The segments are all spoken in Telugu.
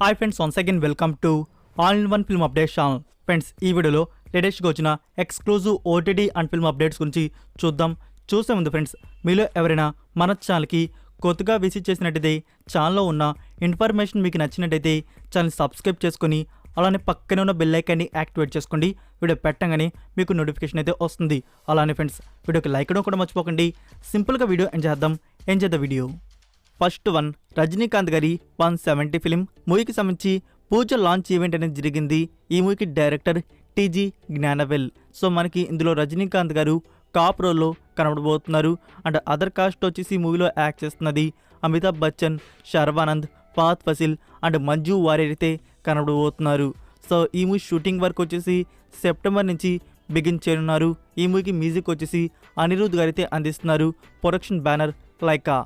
Hi friends, once again welcome to all in one film updates channel. Friends, ఈ వీడియోలో లేటెస్ట్గా వచ్చిన exclusive OTT and film updates గురించి చూద్దాం. చూసే ముందు ఫ్రెండ్స్, మీలో ఎవరైనా మన ఛానల్కి కొత్తగా విజిట్ చేసినట్టయితే ఛానల్లో ఉన్న ఇన్ఫర్మేషన్ మీకు నచ్చినట్టయితే ఛానల్ సబ్స్క్రైబ్ చేసుకొని అలానే పక్కనే ఉన్న బెల్ ఐకాన్ని యాక్టివేట్ చేసుకోండి. వీడియో పెట్టగానే మీకు నోటిఫికేషన్ అయితే వస్తుంది. అలానే ఫ్రెండ్స్, వీడియోకి లైక్ చేయడం కూడా మర్చిపోకండి. సింపుల్గా వీడియో ఎంజాయ్ చేద్దాం వీడియో. ఫస్ట్ వన్, రజనీకాంత్ గారి 170 ఫిలిం మూవీకి సంబంధించి పూజ లాంచ్ ఈవెంట్ అనేది జరిగింది. ఈ మూవీకి డైరెక్టర్ టీజీ జ్ఞానవేల్. సో మనకి ఇందులో రజనీకాంత్ గారు కాప్ రోల్లో కనబడబోతున్నారు. అండ్ అదర్ కాస్ట్ వచ్చేసి మూవీలో యాక్ట్ చేస్తున్నది అమితాబ్ బచ్చన్, శర్వానంద్, ఫహద్ ఫసిల్ అండ్ మంజు వారియర్ అయితే కనబడబోతున్నారు. సో ఈ మూవీ షూటింగ్ వర్క్ వచ్చేసి సెప్టెంబర్ నుంచి బిగిన్ చేయనున్నారు. ఈ మూవీకి మ్యూజిక్ వచ్చేసి అనిరుద్ధ్ గారైతే అందిస్తున్నారు. Production banner Lyca.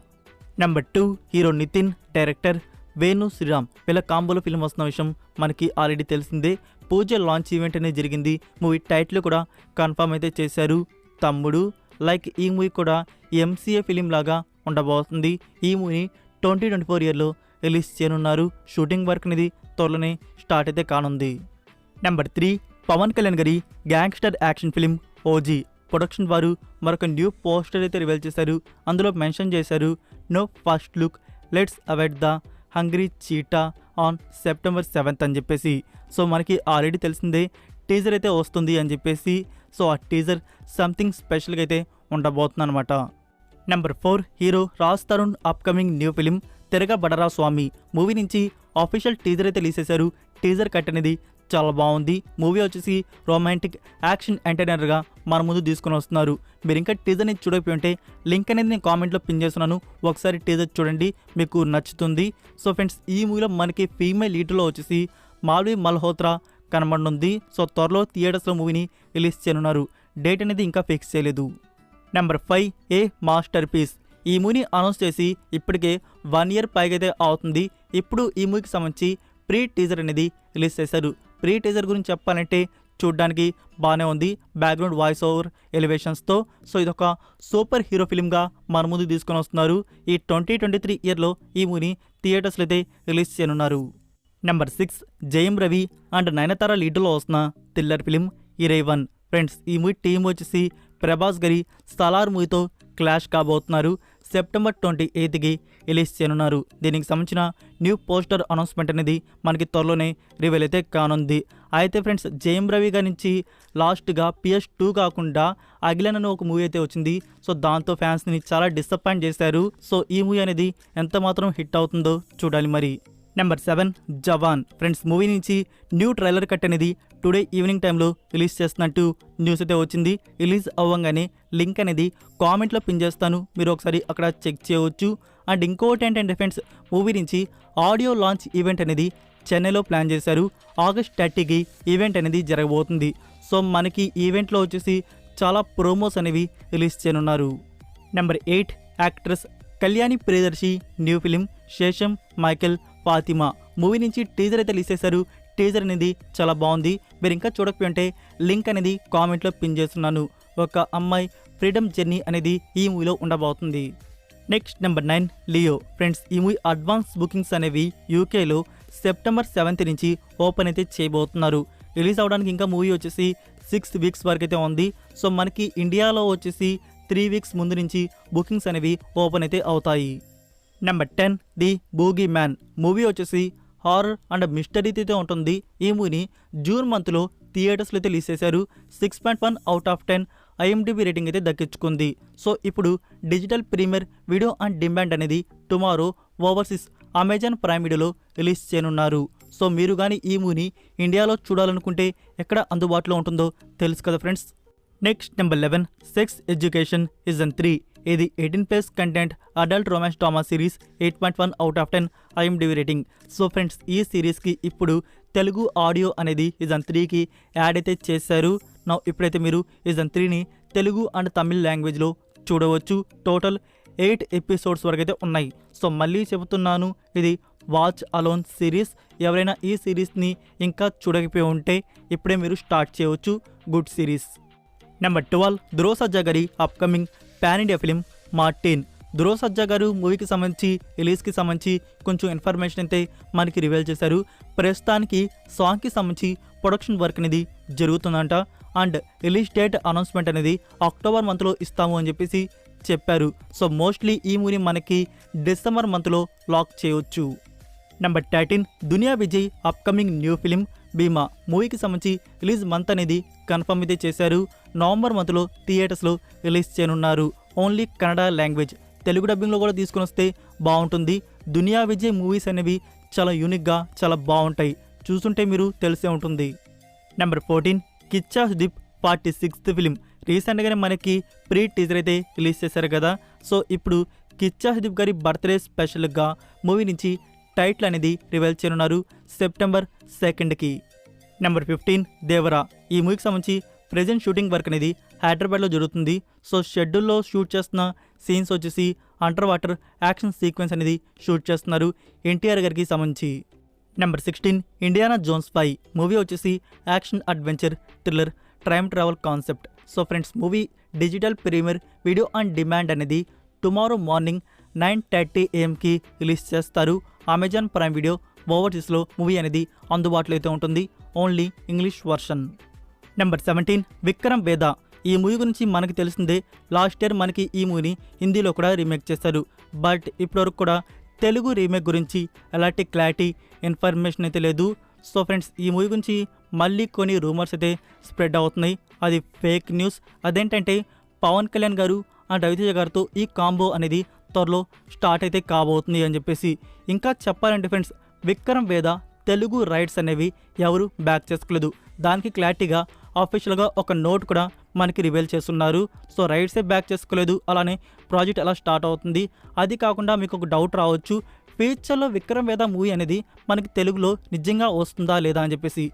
Number 2, hero Nithin, director Venu Sriram. వీళ్ళ కాంబోలో ఫిల్మ్ వస్తున్న విషయం మనకి ఆల్రెడీ తెలిసిందే. పూజ లాంచ్ ఈవెంట్ అనేది జరిగింది. మూవీ టైటిల్ కూడా కన్ఫర్మ్ అయితే చేశారు, తమ్ముడు. లైక్ ఈ మూవీ కూడా ఎంసీఏ ఫిలిం లాగా ఉండబోతుంది. ఈ మూవీని 2024 ఇయర్లో రిలీజ్ చేయనున్నారు. షూటింగ్ వర్క్ అనేది త్వరలోనే స్టార్ట్ అయితే కానుంది. నెంబర్ 3, పవన్ కళ్యాణ్ గారి gangster action film OG. Production వారు మరొక న్యూ పోస్టర్ అయితే రివీల్ చేశారు. అందులో మెన్షన్ చేశారు, no first look, let's avoid the hungry cheetah on September 7th అని చెప్పేసి. సో మనకి ఆల్రెడీ తెలిసిందే టీజర్ అయితే వస్తుంది అని చెప్పేసి. సో ఆ టీజర్ సంథింగ్ స్పెషల్గా అయితే ఉండబోతుంది అనమాట. Number 4, hero Raj Tarun upcoming new film తిరగ బడరా స్వామి. మూవీ నుంచి ఆఫీషియల్ టీజర్ అయితే రిలీజ్ చేశారు. టీజర్ కట్ అనేది చాలా బాగుంది. మూవీ వచ్చేసి రొమాంటిక్ యాక్షన్ ఎంటర్టైనర్గా మన ముందు తీసుకుని వస్తున్నారు. మీరు ఇంకా టీజర్ని చూడకపోయి ఉంటే లింక్ అనేది నేను కామెంట్లో పిన్ చేస్తున్నాను. ఒకసారి టీజర్ చూడండి, మీకు నచ్చుతుంది. సో ఫ్రెండ్స్, ఈ మూవీలో మనకి ఫీమేల్ లీడ్లో వచ్చేసి మాల్వి మల్హోత్రా కనబడనుంది. సో త్వరలో థియేటర్స్లో మూవీని రిలీజ్ చేయనున్నారు. డేట్ అనేది ఇంకా ఫిక్స్ చేయలేదు. నెంబర్ 5, ఏ మాస్టర్ పీస్. ఈ మూవీని అనౌన్స్ చేసి ఇప్పటికే 1 year పైగైతే అవుతుంది. ఇప్పుడు ఈ మూవీకి సంబంధించి ప్రీ టీజర్ అనేది రిలీజ్ చేశారు. ప్రీ టీజర్ గురించి చెప్పాలంటే చూడ్డానికి బాగానే ఉంది, బ్యాక్గ్రౌండ్ వాయిస్ ఓవర్ ఎలివేషన్స్తో. సో ఇదొక సూపర్ హీరో ఫిలింగా మన ముందు తీసుకొని వస్తున్నారు. ఈ 2023 ఇయర్లో ఈ మూవీని థియేటర్స్లో అయితే రిలీజ్ చేయనున్నారు. నెంబర్ 6, జయం రవి అండ్ నయనతార లీడ్లో వస్తున్న థ్రిల్లర్ ఫిలిం ఇరైవన్. ఫ్రెండ్స్, ఈ మూవీ టీం వచ్చేసి ప్రభాస్ గారి సలార్ మూవీతో క్లాష్ కాబోతున్నారు. సెప్టెంబర్ 28కి రిలీజ్ చేయనున్నారు. దీనికి సంబంధించిన న్యూ పోస్టర్ అనౌన్స్మెంట్ అనేది మనకి త్వరలోనే రివీల్ అయితే కానుంది. అయితే ఫ్రెండ్స్, జయం రవి గారి నుంచి లాస్ట్గా PS2 కాకుండా అగిలన్ అని ఒక మూవీ అయితే వచ్చింది. సో దాంతో ఫ్యాన్స్ని చాలా డిసప్పాయింట్ చేశారు. సో ఈ మూవీ అనేది ఎంత మాత్రం హిట్ అవుతుందో చూడాలి మరి. నెంబర్ 7, జవాన్. ఫ్రెండ్స్, మూవీ నుంచి న్యూ ట్రైలర్ కట్ అనేది టుడే ఈవినింగ్ టైంలో రిలీజ్ చేస్తున్నట్టు న్యూస్ అయితే వచ్చింది. రిలీజ్ అవ్వగానే లింక్ అనేది కామెంట్లో పిన్ చేస్తాను, మీరు ఒకసారి అక్కడ చెక్ చేయవచ్చు. అండ్ ఇంకోటి ఏంటంటే ఫ్రెండ్స్, మూవీ నుంచి ఆడియో లాంచ్ ఈవెంట్ అనేది చెన్నైలో ప్లాన్ చేశారు. ఆగస్ట్ 30కి ఈవెంట్ అనేది జరగబోతుంది. సో మనకి ఈవెంట్లో వచ్చేసి చాలా ప్రోమోస్ అనేవి రిలీజ్ చేయనున్నారు. Number 8, actress Kalyani Priyadarshi new film శేషం మైకేల్ ఫాతిమా. మూవీ నుంచి టీజర్ అయితే రిలీజ్ చేశారు. టీజర్ అనేది చాలా బాగుంది. మీరు ఇంకా చూడకపోయి ఉంటే లింక్ అనేది కామెంట్లో పిన్ చేస్తున్నాను. ఒక అమ్మాయి ఫ్రీడమ్ జర్నీ అనేది ఈ మూవీలో ఉండబోతుంది. Next number 9, Leo. ఫ్రెండ్స్, ఈ మూవీ అడ్వాన్స్ బుకింగ్స్ అనేవి యూకేలో సెప్టెంబర్ 7th నుంచి ఓపెన్ అయితే చేయబోతున్నారు. రిలీజ్ అవడానికి ఇంకా మూవీ వచ్చేసి 6 weeks వరకు అయితే ఉంది. సో మనకి ఇండియాలో వచ్చేసి 3 weeks ముందు నుంచి బుకింగ్స్ అనేవి ఓపెన్ అయితే అవుతాయి. Number 10, the boogie man. Movie వచ్చేసి హారర్ అండ్ మిస్టరీతో ఉంటుంది. ఈ మూవీని జూన్ మంత్లో థియేటర్స్లో అయితే రిలీజ్ చేశారు. 6.1 out of 10 IMDb రేటింగ్ అయితే దక్కించుకుంది. సో ఇప్పుడు digital premier video on demand అనేది టుమారో ఓవర్సీస్ అమెజాన్ ప్రైమ్ వీడియోలో రిలీజ్ చేయనున్నారు. సో మీరు కానీ ఈ మూవీని ఇండియాలో చూడాలనుకుంటే ఎక్కడ అందుబాటులో ఉంటుందో తెలుసు కదా friends. Next number 11, sex education season 3. ఇది 18+ content adult romance drama series. 8.1 out of 10 IMDb rating. So friends, ఈ సిరీస్కి ఇప్పుడు తెలుగు ఆడియో అనేది సీజన్ 3కి యాడ్ అయితే చేశారు. ఇప్పుడైతే మీరు సీజన్ 3ని తెలుగు అండ్ తమిళ్ లాంగ్వేజ్లో చూడవచ్చు. టోటల్ 8 episodes వరకు అయితే ఉన్నాయి. సో మళ్ళీ చెబుతున్నాను, ఇది వాచ్ అలోన్ సిరీస్. ఎవరైనా ఈ సిరీస్ని ఇంకా చూడకపోయి ఉంటే ఇప్పుడే మీరు స్టార్ట్ చేయవచ్చు. Good series. నెంబర్ 12, ధ్రువ సర్జా గారి upcoming pan India film Martin. Dhruv Sarja గారు మూవీకి సంబంధించి రిలీజ్కి సంబంధించి కొంచెం ఇన్ఫర్మేషన్ అయితే మనకి రివీల్ చేశారు. ప్రస్తుతానికి సాంగ్కి సంబంధించి ప్రొడక్షన్ వర్క్ అనేది జరుగుతుందంట. అండ్ రిలీజ్ డేట్ అనౌన్స్మెంట్ అనేది అక్టోబర్ మంత్లో ఇస్తాము అని చెప్పేసి చెప్పారు. సో మోస్ట్లీ ఈ మూవీ మనకి డిసెంబర్ మంత్లో లాక్ చేయవచ్చు. నెంబర్ 13 దునియా విజయ్ అప్కమింగ్ న్యూ ఫిలిం భీమా మూవీకి సంబంధించి రిలీజ్ మంత్ అనేది కన్ఫర్మ్ అయితే చేశారు. నవంబర్ మంత్లో థియేటర్స్లో రిలీజ్ చేయనున్నారు. ఓన్లీ కన్నడ లాంగ్వేజ్, తెలుగు డబ్బింగ్లో కూడా తీసుకుని వస్తే బాగుంటుంది. దునియా విజయ్ మూవీస్ అనేవి చాలా యూనిక్గా చాలా బాగుంటాయి, చూస్తుంటే మీరు తెలిసే ఉంటుంది. Number 14 Kichcha Sudeep part 6th film రీసెంట్గానే మనకి ప్రీ టీజర్ అయితే రిలీజ్ చేశారు కదా. సో ఇప్పుడు కిచ్చా సుదీప్ గారి బర్త్డే స్పెషల్గా మూవీ నుంచి టైటిల్ అనేది రివీల్ చేయనున్నారు సెప్టెంబర్ 2కి. నెంబర్ 15 దేవరా ఈ మూవీకి సంబంధించి ప్రెజెంట్ షూటింగ్ వర్క్ అనేది హైదరాబాద్లో జరుగుతుంది. సో షెడ్యూల్లో షూట్ చేస్తున్న సీన్స్ వచ్చేసి అండర్ వాటర్ యాక్షన్ సీక్వెన్స్ అనేది షూట్ చేస్తున్నారు ఎన్టీఆర్ గారికి సంబంధించి. నెంబర్ 16 ఇండియానా జోన్స్ 5 మూవీ వచ్చేసి action adventure thriller time travel concept. So friends movie digital premier video on demand అనేది టుమారో మార్నింగ్ 9:30 AM రిలీజ్ చేస్తారు. అమెజాన్ ప్రైమ్ వీడియో ఓవర్సీస్లో మూవీ అనేది అందుబాటులో అయితే ఉంటుంది, only English version. Number 17 Vikram వేద ఈ మూవీ గురించి మనకి తెలిసిందే. లాస్ట్ ఇయర్ మనకి ఈ మూవీని హిందీలో కూడా రీమేక్ చేశారు. బట్ ఇప్పటివరకు కూడా తెలుగు రీమేక్ గురించి ఎలాంటి క్లారిటీ ఇన్ఫర్మేషన్ అయితే లేదు. సో ఫ్రెండ్స్ ఈ మూవీ గురించి మళ్ళీ కొన్ని రూమర్స్ అయితే స్ప్రెడ్ అవుతున్నాయి, అది ఫేక్ న్యూస్. అదేంటంటే పవన్ కళ్యాణ్ గారు అండ్ రవితేజ గారితో ఈ కాంబో అనేది త్వరలో స్టార్ట్ అయితే కాబోతుంది అని చెప్పేసి. ఇంకా చెప్పాలంటే ఫ్రెండ్స్ విక్రమ్ వేద తెలుగు రైట్స్ అనేవి ఎవరు బ్యాక్ చేసుకోలేదు. దానికి క్లారిటీగా ఆఫీషియల్గా ఒక నోట్ కూడా మనకి రివీల్ చేస్తున్నారు. సో రైట్సే బ్యాక్ చేసుకోలేదు, అలానే ప్రాజెక్ట్ ఎలా స్టార్ట్ అవుతుంది. అది కాకుండా మీకు ఒక డౌట్ రావచ్చు, ఫ్యూచర్లో విక్రమ్ వేద మూవీ అనేది మనకి తెలుగులో నిజంగా వస్తుందా లేదా అని చెప్పేసి.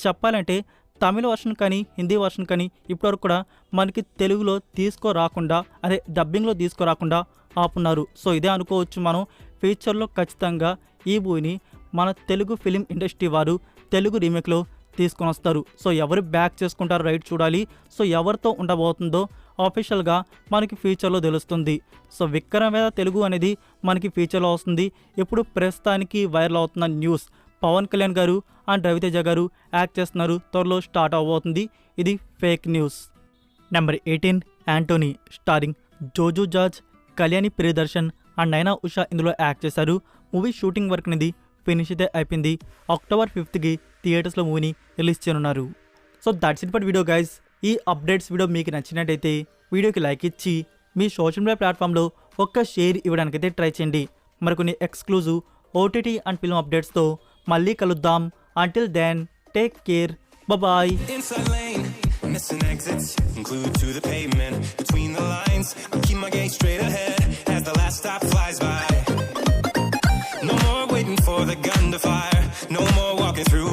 చెప్పాలంటే తమిళ వర్షన్ కానీ హిందీ వర్షన్ కానీ ఇప్పటివరకు కూడా మనకి తెలుగులో తీసుకురాకుండా, అదే డబ్బింగ్లో తీసుకురాకుండా ఆపున్నారు. సో ఇదే అనుకోవచ్చు మనం, ఫ్యూచర్లో ఖచ్చితంగా ఈ మూవీని మన తెలుగు ఫిలిం ఇండస్ట్రీ వారు తెలుగు రీమేక్లో తీసుకొని వస్తారు. సో ఎవరు బ్యాక్ చేసుకుంటారో రైట్ చూడాలి. సో ఎవరితో ఉండబోతుందో ఆఫీషియల్గా మనకి ఫ్యూచర్లో తెలుస్తుంది. సో విక్రమ్ వేద తెలుగు అనేది మనకి ఫ్యూచర్లో వస్తుంది. ఇప్పుడు ప్రస్తుతానికి వైరల్ అవుతున్న న్యూస్ పవన్ కళ్యాణ్ గారు అండ్ రవితేజ గారు యాక్ట్ చేస్తున్నారు, త్వరలో స్టార్ట్ అవబోతుంది, ఇది fake news. Number 18 Anthony starring Joju George, Kalyani Priyadarshan and నైనా ఉషా ఇందులో యాక్ట్ చేశారు. మూవీ షూటింగ్ వర్క్ అనేది ఫినిష్ అయితే అయిపోయింది. అక్టోబర్ 5కి థియేటర్స్లో మూవీని రిలీజ్ చేయనున్నారు. So that's it for video guys. ఈ అప్డేట్స్ వీడియో మీకు నచ్చినట్టయితే వీడియోకి లైక్ ఇచ్చి మీ సోషల్ మీడియా ప్లాట్ఫామ్లో ఒక్క షేర్ ఇవ్వడానికైతే ట్రై చేయండి. మరికొన్ని ఎక్స్క్లూజివ్ ఓటీటీ అండ్ ఫిల్మ్ అప్డేట్స్తో మళ్ళీ కలుద్దాం. Until then take care, bye. Missing exits, glued to the pavement. Between the lines, I keep my gaze straight ahead as the last stop flies by. No more waiting for the gun to fire. No more walking through